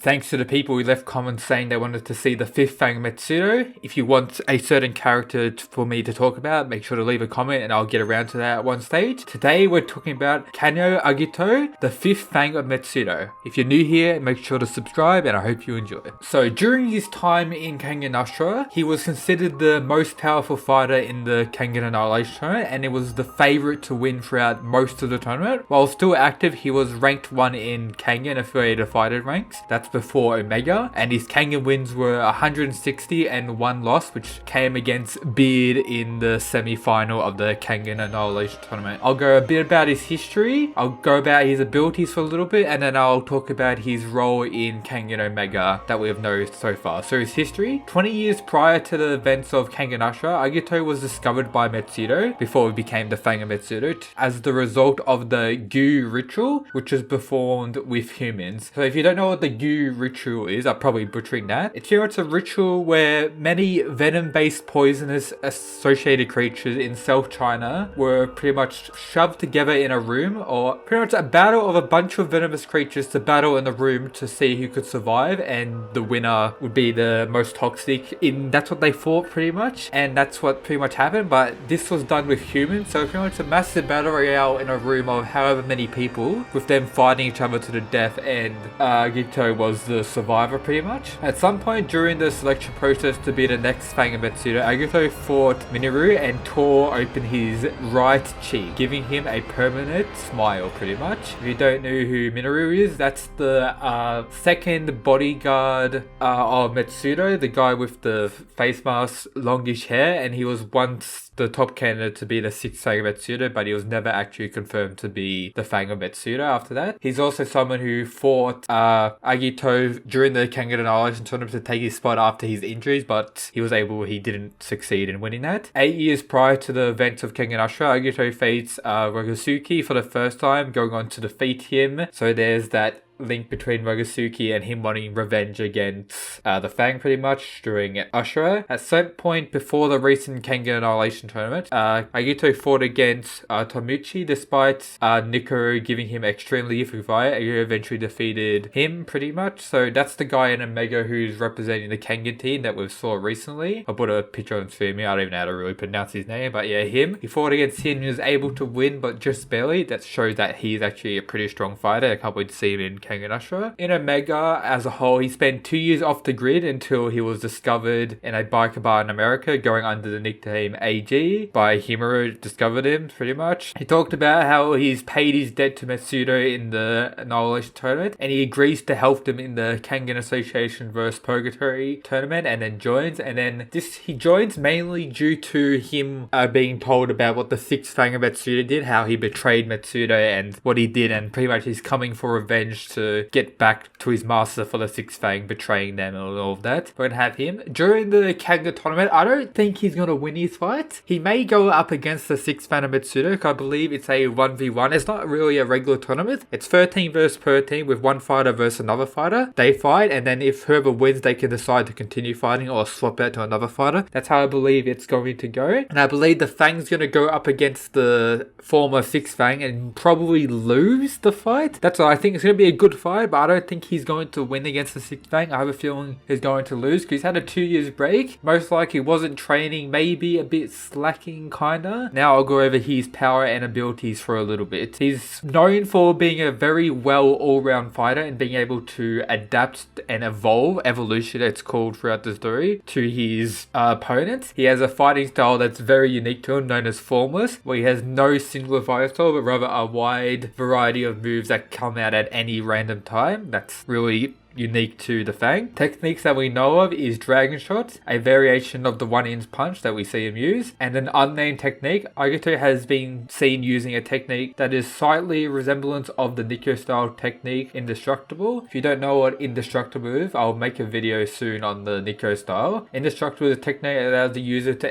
Thanks to the people who left comments saying they wanted to see the fifth Fang Metsudo. If you want a certain character for me to talk about, make sure to leave a comment and I'll get around to that at one stage. Today we're talking about Kanoh Agito, the fifth Fang of Metsudo. If you're new here, make sure to subscribe and I hope you enjoy. So during his time in Kengan, he was considered the most powerful fighter in the Kengan Annihilation tournament, and it was the favourite to win throughout most of the tournament. While still active, he was ranked 1 in Kengan affiliated fighter ranks. That's before Omega, and his Kengan wins were 160 and 1 loss, which came against Beard in the semi-final of the Kengan Annihilation tournament. I'll go a bit about his history, I'll go about his abilities for a little bit, and then I'll talk about his role in Kengan Omega that we have known so far. So his history: 20 years prior to the events of Kengan Agito was discovered by Metsudo before it became the Fang of Metsudo as the result of the Gu ritual, which is performed with humans. So if you don't know what the Gu ritual is, I'm probably butchering that. It's a ritual where many venom-based poisonous associated creatures in South China were pretty much shoved together in a room, or pretty much a battle of a bunch of venomous creatures to battle in the room to see who could survive, and the winner would be the most toxic. That's what they fought pretty much, and that's what pretty much happened, but this was done with humans, so pretty much a massive battle royale in a room of however many people, with them fighting each other to the death, and Agito was the survivor pretty much. At some point during the selection process to be the next Fang of Metsudo, Agito fought Minoru and tore open his right cheek, giving him a permanent smile pretty much. If you don't know who Minoru is, that's the second bodyguard of Metsudo, the guy with the face mask, longish hair, and he was once the top candidate to be the sixth Fang of Metsudo, but he was never actually confirmed to be the Fang of Metsudo after that. He's also someone who fought Agito during the Kengan Annihilation tournament to take his spot after his injuries, but he didn't succeed in winning that. 8 years prior to the events of Kengan Agito faced Rogasuki for the first time, going on to defeat him. So there's that link between Rogasuki and him wanting revenge against the Fang pretty much during Ashura. At some point before the recent Kengan Annihilation tournament, Agito fought against Tomuchi despite Nikoro giving him extremely lethal fight. Agito eventually defeated him pretty much. So that's the guy in Omega who's representing the Kengan team that we saw recently. I put a picture on screen. I don't even know how to really pronounce his name, but yeah, him. He fought against him and was able to win, but just barely. That shows that he's actually a pretty strong fighter. I can't wait to see him in Kengan Ashura. In Omega as a whole, he spent 2 years off the grid until he was discovered in a biker bar in America, going under the nickname AG by Himuro. Discovered him pretty much. He talked about how he's paid his debt to Metsudo in the Annihilation tournament, and he agrees to help them in the Kengan Association vs Purgatory tournament, and then joins. And then he joins mainly due to him being told about what the sixth Fang of Metsudo did, how he betrayed Metsudo and what he did, and pretty much he's coming for revenge to get back to his master for the sixth Fang, betraying them and all of that. We're gonna have him during the Kengan tournament. I don't think he's gonna win his fight. He may go up against the sixth Fang of Metsudo. I believe it's a 1v1. It's not really a regular tournament. It's 13 versus 13 with one fighter versus another fighter. They fight, and then if whoever wins, they can decide to continue fighting or swap out to another fighter. That's how I believe it's going to go. And I believe the Fang's gonna go up against the former sixth Fang and probably lose the fight. That's what I think. It's gonna be a good fight, but I don't think he's going to win against the sixth Fang. I have a feeling he's going to lose because he's had a 2 years break. Most likely wasn't training, maybe a bit slacking kinda. Now I'll go over his power and abilities for a little bit. He's known for being a very well all-round fighter and being able to adapt and evolution it's called throughout the story, to his opponents. He has a fighting style that's very unique to him, known as formless, where he has no singular fighting style, but rather a wide variety of moves that come out at any random time. That's really unique to the Fang. Techniques that we know of is Dragon Shot, a variation of the one-inch punch that we see him use, and an unnamed technique. Agito has been seen using a technique that is slightly resemblance of the Nikko style technique Indestructible. If you don't know what Indestructible is, I'll make a video soon on the Nikko style. Indestructible is a technique that allows the user to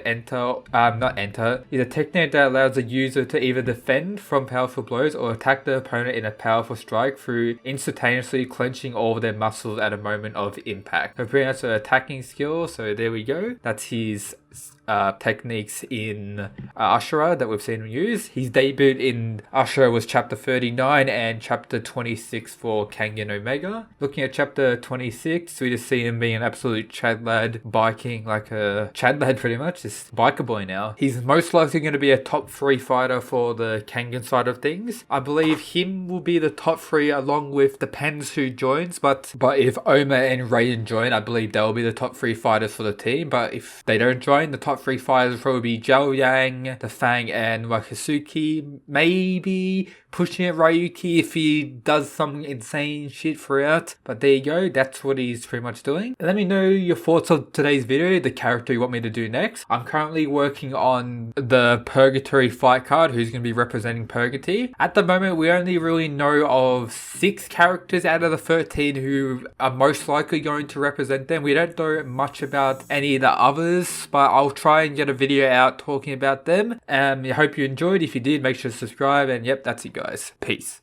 is a technique that allows the user to either defend from powerful blows or attack the opponent in a powerful strike through instantaneously clenching all of their muscles at a moment of impact. So pretty much an attacking skill. So there we go. That's his techniques in Ashura that we've seen him use. His debut in Ashura was chapter 39 and chapter 26 for Kengan Omega. Looking at chapter 26, we just see him being an absolute Chad lad, biking like a Chad lad pretty much, just biker boy now. He's most likely going to be a top 3 fighter for the Kengan side of things. I believe him will be the top 3 along with depends who joins, but if Oma and Raiden join, I believe they'll be the top 3 fighters for the team. But if they don't join, the top 3 fighters will probably be Zhao Yang, the Fang, and Wakasuki. Maybe pushing it Ryuki if he does some insane shit throughout. But there you go, that's what he's pretty much doing. Let me know your thoughts on today's video, the character you want me to do next. I'm currently working on the Purgatory fight card, who's going to be representing Purgatory. At the moment, we only really know of 6 characters out of the 13 who are most likely going to represent them. We don't know much about any of the others, but I'll try and get a video out talking about them. I hope you enjoyed. If you did, make sure to subscribe, and yep, that's it guys. Peace.